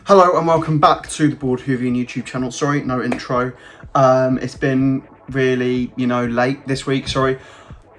Hello and welcome back to the Board Whovian YouTube channel. Sorry, no intro. It's been really, late this week, sorry.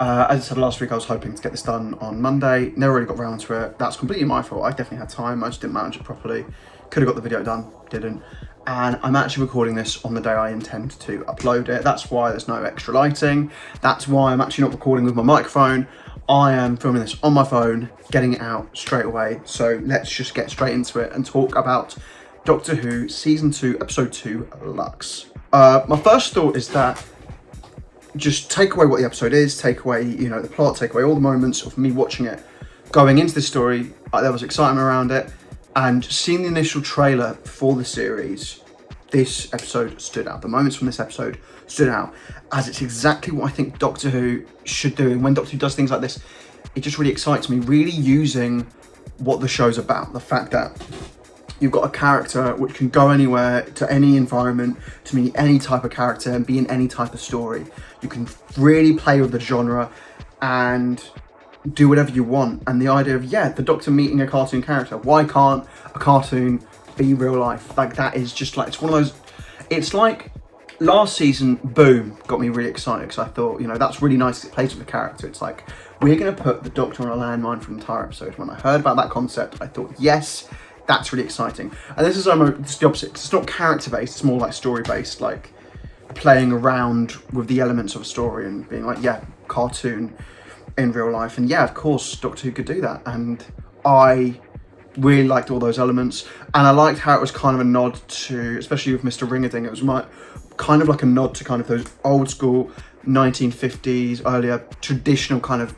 As I said last week, I was hoping to get this done on Monday. Never really got around to it. That's completely my fault. I definitely had time. I just didn't manage it properly. Could have got the video done, didn't. And I'm actually recording this on the day I intend to upload it. That's why there's no extra lighting. That's why I'm actually not recording with my microphone. I am filming this on my phone, getting it out straight away. So let's just get straight into it and talk about Doctor Who Season 2, Episode 2, Lux. My first thought is that just take away what the episode is, take away, the plot, take away all the moments of me watching it. Going into this story, there was excitement around it, and seeing the initial trailer for the series, this episode stood out. The moments from this episode stood out, as it's exactly what I think Doctor Who should do. And when Doctor Who does things like this, it just really excites me, really using what the show's about. The fact that you've got a character which can go anywhere, to any environment, to meet any type of character and be in any type of story. You can really play with the genre and do whatever you want. And the idea of, the Doctor meeting a cartoon character. Why can't a cartoon be real life? Like, that is just like, it's one of those, it's like last season, Boom got me really excited because I thought, that's really nice. It plays with the character. It's like, we're going to put the Doctor on a landmine for the entire episode. When I heard about that concept, I thought, yes, that's really exciting. And this is almost the opposite. It's not character based. It's more like story based, like playing around with the elements of a story and being like, cartoon in real life. And of course, Doctor Who could do that. And I really liked all those elements. And I liked how it was kind of a nod to, especially with Mr. Ringerding, it was kind of like a nod to kind of those old school 1950s, earlier traditional kind of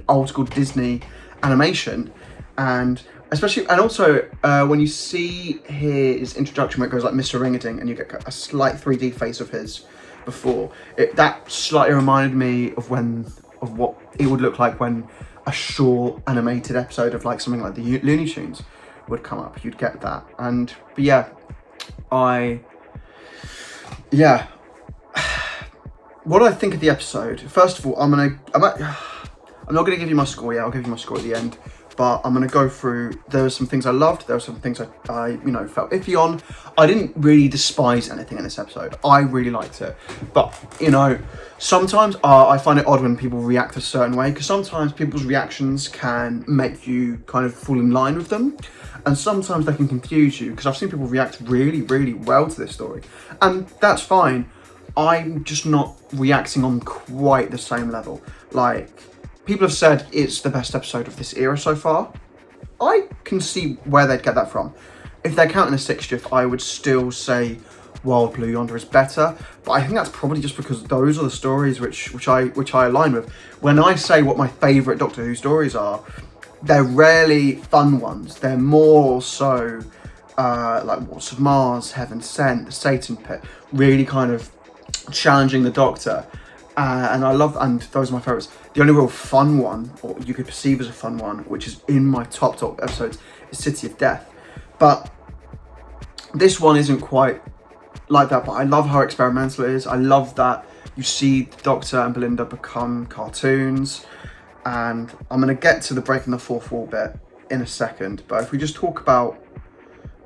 old school Disney animation. And especially, and also when you see his introduction where it goes like Mr. Ringerding and you get a slight 3D face of his before, that slightly reminded me of what it would look like when a short animated episode of like something like the Looney Tunes would come up. You'd get that. And what I think of the episode, first of all, I'm not gonna give you my score yet. I'll give you my score at the end. But I'm going to go through, there were some things I loved, there were some things I felt iffy on. I didn't really despise anything in this episode. I really liked it. But, sometimes I find it odd when people react a certain way, because sometimes people's reactions can make you kind of fall in line with them. And sometimes they can confuse you, because I've seen people react really, really well to this story. And that's fine. I'm just not reacting on quite the same level. Like, people have said it's the best episode of this era so far. I can see where they'd get that from. If they're counting a 6th, I would still say Wild Blue Yonder is better. But I think that's probably just because those are the stories which I align with. When I say what my favourite Doctor Who stories are, they're rarely fun ones. They're more so like What's of Mars, Heaven Sent, The Satan Pit, really kind of challenging the Doctor. And those are my favourites. The only real fun one, or you could perceive as a fun one, which is in my top episodes, is City of Death. But this one isn't quite like that, but I love how experimental it is. I love that you see the Doctor and Belinda become cartoons. And I'm going to get to the breaking the fourth wall bit in a second. But if we just talk about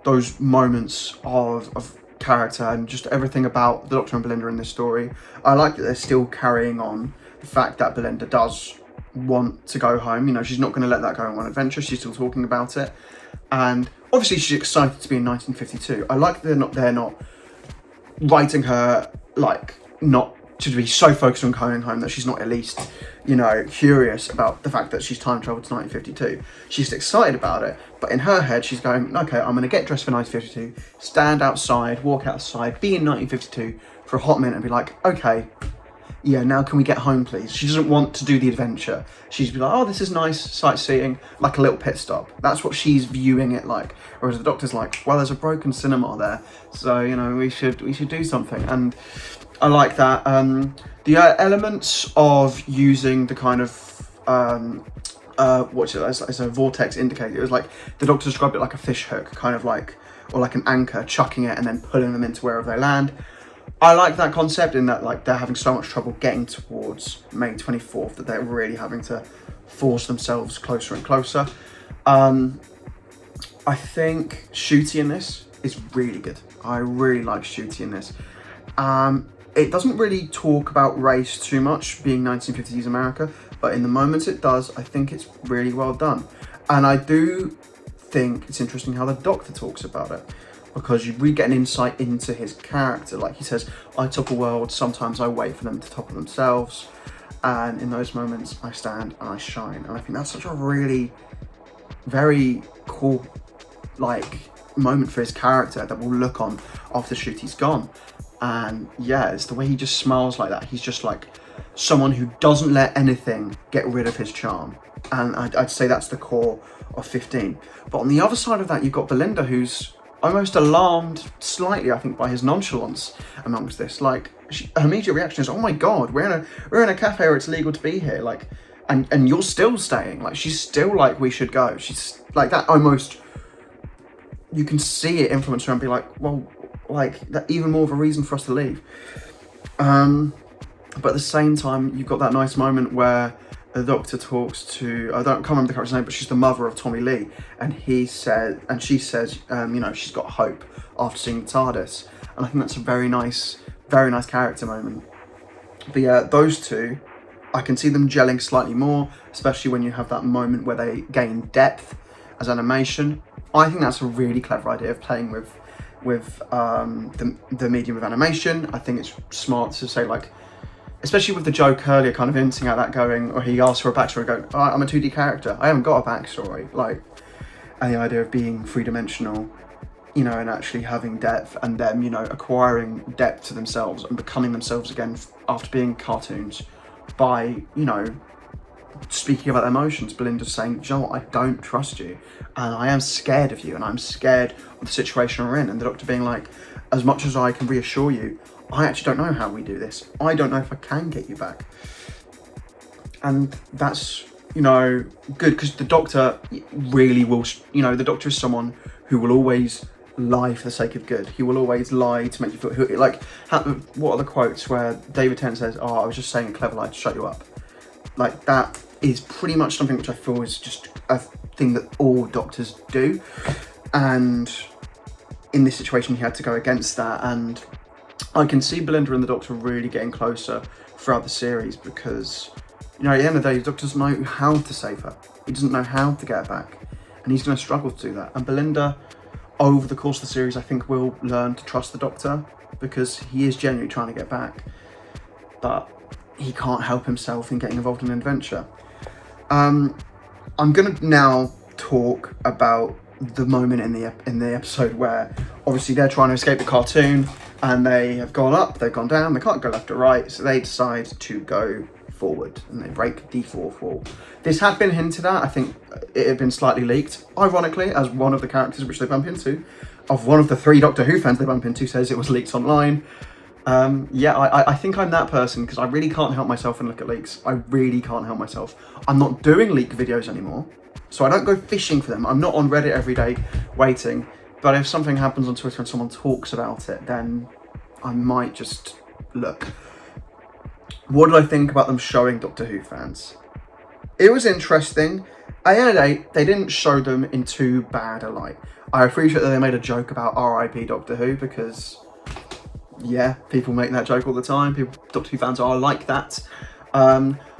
those moments of character and just everything about the Doctor and Belinda in this story, I like that they're still carrying on the fact that Belinda does want to go home. She's not going to let that go on one adventure. She's still talking about it, and obviously she's excited to be in 1952. I like that they're not writing her like not to be so focused on going home that she's not at least curious about the fact that she's time traveled to 1952. She's excited about it, but in her head she's going, okay, I'm going to get dressed for 1952, stand outside, walk outside, be in 1952 for a hot minute and be like, okay, now can we get home please? She doesn't want to do the adventure. She's be like, oh, this is nice sightseeing, like a little pit stop. That's what she's viewing it like. Whereas the Doctor's like, well, there's a broken cinema there, so we should do something. And I like that. The elements of using the kind of as a vortex indicator. It was like the Doctor described it like a fish hook, kind of like, or like an anchor, chucking it and then pulling them into wherever they land. I like that concept in that, like, they're having so much trouble getting towards May 24th that they're really having to force themselves closer and closer. I think Shooty in this is really good. I really like Ncuti in this. It doesn't really talk about race too much, being 1950s America, but in the moments it does, I think it's really well done. And I do think it's interesting how the Doctor talks about it, because we get an insight into his character. Like he says, I topple worlds, sometimes I wait for them to topple themselves, and in those moments I stand and I shine. And I think that's such a really very cool moment for his character that we'll look on after Ncuti's gone. And yeah, it's the way he just smiles like that. He's just like someone who doesn't let anything get rid of his charm. And I'd say that's the core of 15. But on the other side of that, you've got Belinda, who's almost alarmed slightly, I think, by his nonchalance amongst this. Like, her immediate reaction is, "Oh my God, we're in a cafe where it's legal to be here. Like, and you're still staying." Like, she's still like, "We should go." She's like that almost. You can see it influence her and be like, "Well, like that even more of a reason for us to leave." But at the same time, you've got that nice moment where the Doctor talks to, I can't remember the character's name, but she's the mother of Tommy Lee, and she says, she's got hope after seeing the TARDIS, and I think that's a very nice character moment. But yeah, those two, I can see them gelling slightly more, especially when you have that moment where they gain depth as animation. I think that's a really clever idea of playing with the medium of animation. I think it's smart to say, like, especially with the joke earlier, kind of hinting at that, going, or he asks for a backstory, going, "Oh, I'm a 2D character, I haven't got a backstory," like, and the idea of being three-dimensional, and actually having depth, and them, acquiring depth to themselves and becoming themselves again after being cartoons by, speaking about their emotions. Belinda's saying, "You know what, I don't trust you, and I am scared of you, and I'm scared of the situation we're in," and the Doctor being like, "As much as I can reassure you, I actually don't know how we do this. I don't know if I can get you back." And that's, good, because the Doctor really will, the Doctor is someone who will always lie for the sake of good. He will always lie to make you feel, like, what are the quotes where David Tennant says, "Oh, I was just saying a clever lie to shut you up." Like, that is pretty much something which I feel is just a thing that all Doctors do. And in this situation, he had to go against that. And I can see Belinda and the Doctor really getting closer throughout the series, because, at the end of the day, the Doctor doesn't know how to save her. He doesn't know how to get her back. And he's going to struggle to do that. And Belinda, over the course of the series, I think will learn to trust the Doctor, because he is genuinely trying to get back. But he can't help himself in getting involved in an adventure. I'm going to now talk about the moment in the episode where obviously they're trying to escape the cartoon, and they have gone up, they've gone down, they can't go left or right, so they decide to go forward, and they break the fourth wall. This had been hinted at. I think it had been slightly leaked, ironically, as one of the characters which they bump into, of one of the 3 Doctor Who fans they bump into, says it was leaked online. I think I'm that person, because I really can't help myself and look at leaks. I really can't help myself. I'm not doing leak videos anymore, so I don't go fishing for them. I'm not on Reddit every day waiting, but if something happens on Twitter and someone talks about it, then I might just look. What did I think about them showing Doctor Who fans? It was interesting. At the end of the day, they didn't show them in too bad a light. I appreciate that they made a joke about RIP Doctor Who, because yeah, people make that joke all the time. Doctor Who fans are like that.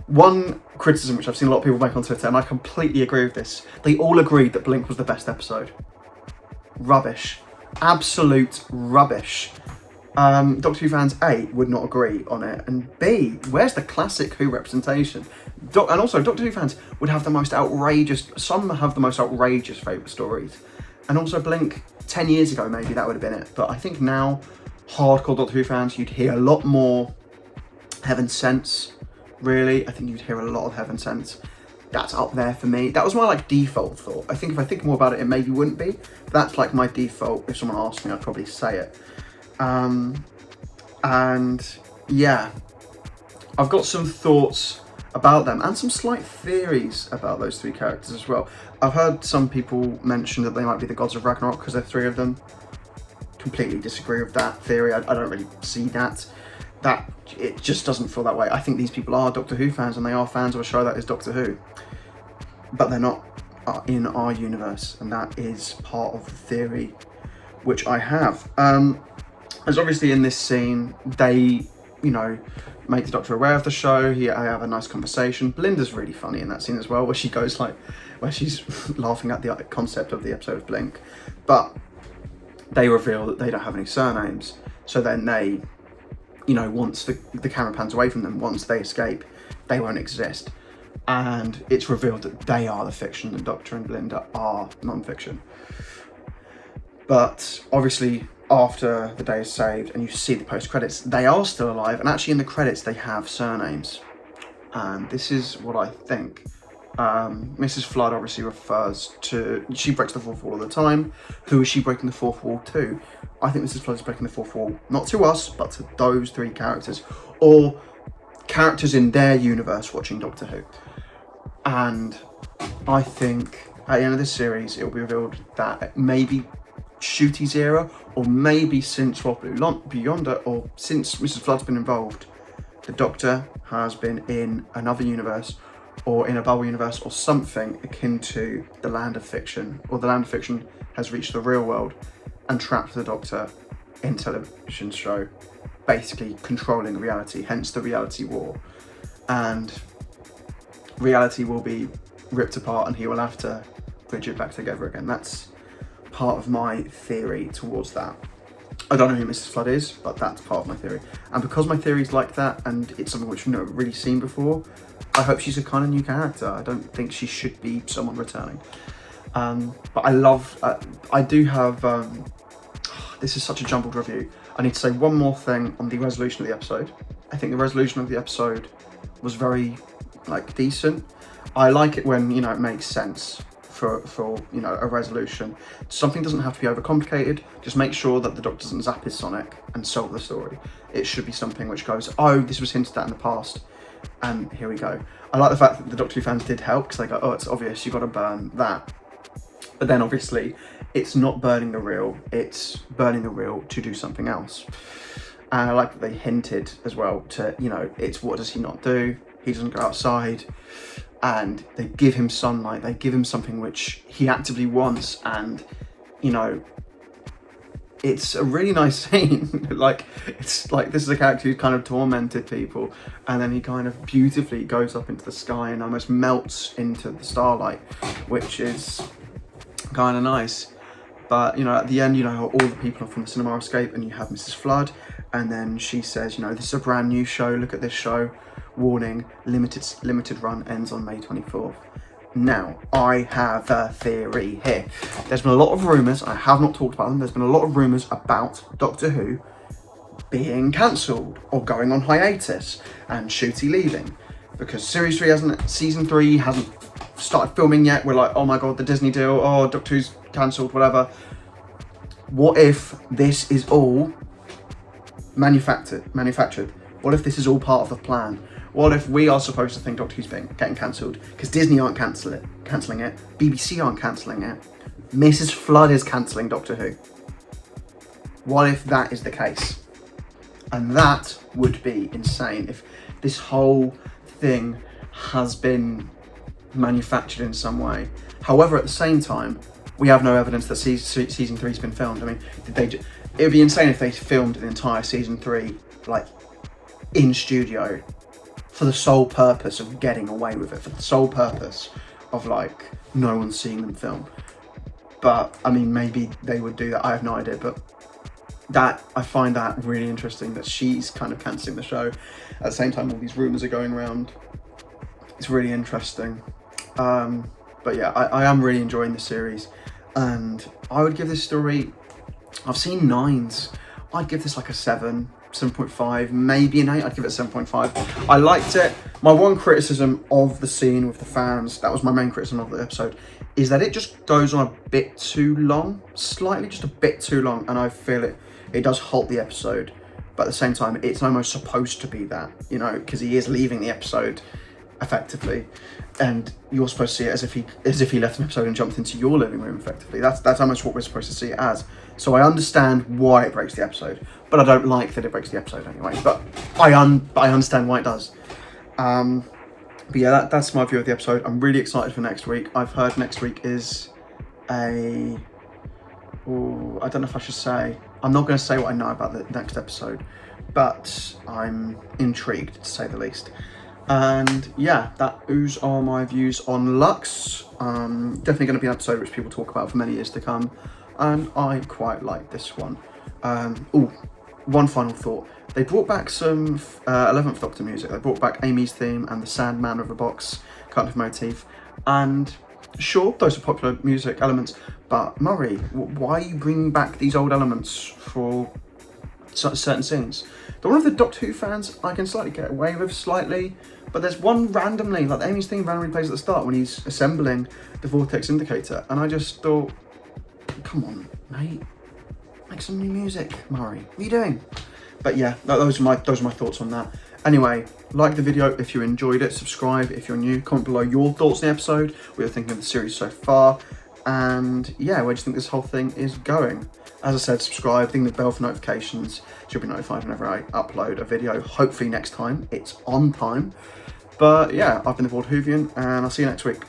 One criticism which I've seen a lot of people make on Twitter, and I completely agree with this, they all agreed that Blink was the best episode. Rubbish. Absolute rubbish. Doctor Who fans, A, would not agree on it, and B, where's the classic Who representation? And also, Doctor Who fans would have the most outrageous, some have the most outrageous favourite stories. And also Blink, 10 years ago maybe that would have been it, but I think now, hardcore Doctor Who fans, you'd hear a lot more Heaven Sense, really. I think you'd hear a lot of Heaven Sense. That's up there for me. That was my default thought. I think if I think more about it, it maybe wouldn't be. But that's my default. If someone asked me, I'd probably say it. And yeah, I've got some thoughts about them and some slight theories about those 3 characters as well. I've heard some people mention that they might be the gods of Ragnarok because there are 3 of them. Completely disagree with that theory. I don't really see that. It just doesn't feel that way. I think these people are Doctor Who fans, and they are fans of a show that is Doctor Who, but they're not in our universe, and that is part of the theory which I have. As obviously in this scene, they, make the Doctor aware of the show. I have a nice conversation. Belinda's really funny in that scene as well, where she goes where she's laughing at the concept of the episode of Blink. But they reveal that they don't have any surnames. So then they, once the camera pans away from them, once they escape, they won't exist. And it's revealed that they are the fiction, and Doctor and Belinda are non-fiction. But obviously, after the day is saved and you see the post-credits, they are still alive, and actually in the credits they have surnames. And this is what I think. Mrs. Flood obviously refers to, she breaks the fourth wall all the time. Who is she breaking the fourth wall to? I think Mrs. Flood is breaking the fourth wall, not to us, but to those three characters, or characters in their universe watching Doctor Who. And I think at the end of this series, it will be revealed that maybe Shooty's era, or maybe since Rob Beyond it, or since Mrs. Flood's been involved, the Doctor has been in another universe, or in a bubble universe, or something akin to the land of fiction, or the land of fiction has reached the real world and trapped the Doctor in a television show, basically controlling reality, hence the reality war. And reality will be ripped apart and he will have to bridge it back together again. That's part of my theory towards that. I don't know who Mrs. Flood is, but that's part of my theory. And because my theory is like that, and it's something which we've never really seen before, I hope she's a kind of new character. I don't think she should be someone returning. But I do have, this is such a jumbled review. I need to say one more thing on the resolution of the episode. I think the resolution of the episode was very, decent. I like it when, it makes sense for a resolution. Something doesn't have to be overcomplicated. Just make sure that the Doctor doesn't zap his Sonic and solve the story. It should be something which goes, oh, this was hinted at in the past, and here we go. I like the fact that the Doctor Who fans did help, because they go, oh, it's obvious, you've got to burn that. But then obviously, it's not burning the reel, it's burning the reel to do something else. And I like that they hinted as well to, it's what does he not do? He doesn't go outside. And they give him sunlight, they give him something which he actively wants, and, it's a really nice scene. It's like, this is a character who's kind of tormented people, and then he kind of beautifully goes up into the sky and almost melts into the starlight, which is kind of nice. But, at the end, all the people from the cinema escape, and you have Mrs. Flood, and then she says, this is a brand new show, look at this show. Warning, limited run ends on May 24th. Now, I have a theory here. There's been a lot of rumours, I have not talked about them, there's been a lot of rumours about Doctor Who being cancelled or going on hiatus and Shooty leaving. Because Season 3 hasn't started filming yet. We're like, oh my god, the Disney deal, oh, Doctor Who's cancelled, whatever. What if this is all manufactured? What if this is all part of the plan? What if we are supposed to think Doctor Who's getting cancelled? Because Disney aren't cancelling it, BBC aren't cancelling it, Mrs. Flood is cancelling Doctor Who. What if that is the case? And that would be insane if this whole thing has been manufactured in some way. However, at the same time, we have no evidence that season 3's been filmed. I mean, it would be insane if they filmed the entire season 3, in studio, for the sole purpose of getting away with it, for the sole purpose of no one seeing them film. But I mean, maybe they would do that, I have no idea, but I find that really interesting, that she's kind of cancelling the show. At the same time, all these rumours are going around. It's really interesting. But yeah, I am really enjoying the series, and I would give this story, I've seen 9s, I'd give this a 7.5, maybe an 8. I'd give it a 7.5. I liked it. My one criticism of the scene with the fans, that was my main criticism of the episode, is that it just goes on a bit too long, slightly, just a bit too long, and I feel it does halt the episode. But at the same time, it's almost supposed to be that, because he is leaving the episode effectively, and you're supposed to see it as if he left an episode and jumped into your living room effectively. That's almost what we're supposed to see it as. So I understand why it breaks the episode, but I don't like that it breaks the episode anyway. But I understand why it does. But yeah, that's my view of the episode. I'm really excited for next week. I've heard next week is a Oh, I don't know if I should say. I'm not going to say what I know about the next episode, but I'm intrigued to say the least. And yeah, those are my views on Lux. Definitely going to be an episode which people talk about for many years to come, and I quite like this one. One final thought. They brought back some 11th Doctor music. They brought back Amy's theme and the Sandman River Box kind of motif. And sure, those are popular music elements, but Murray, why are you bringing back these old elements for certain scenes? The one of the Doctor Who fans I can slightly get away with slightly, but there's one randomly, like Amy's theme randomly plays at the start when he's assembling the vortex indicator, and I just thought, come on, mate, make some new music, Murray. What are you doing? But yeah, those are my thoughts on that. Anyway, like the video if you enjoyed it, subscribe if you're new, comment below your thoughts on the episode, what you're thinking of the series so far, and yeah, where do you think this whole thing is going? As I said, subscribe, ding the bell for notifications, so you'll be notified whenever I upload a video. Hopefully next time it's on time. But yeah, I've been the Bored Whovian, and I'll see you next week.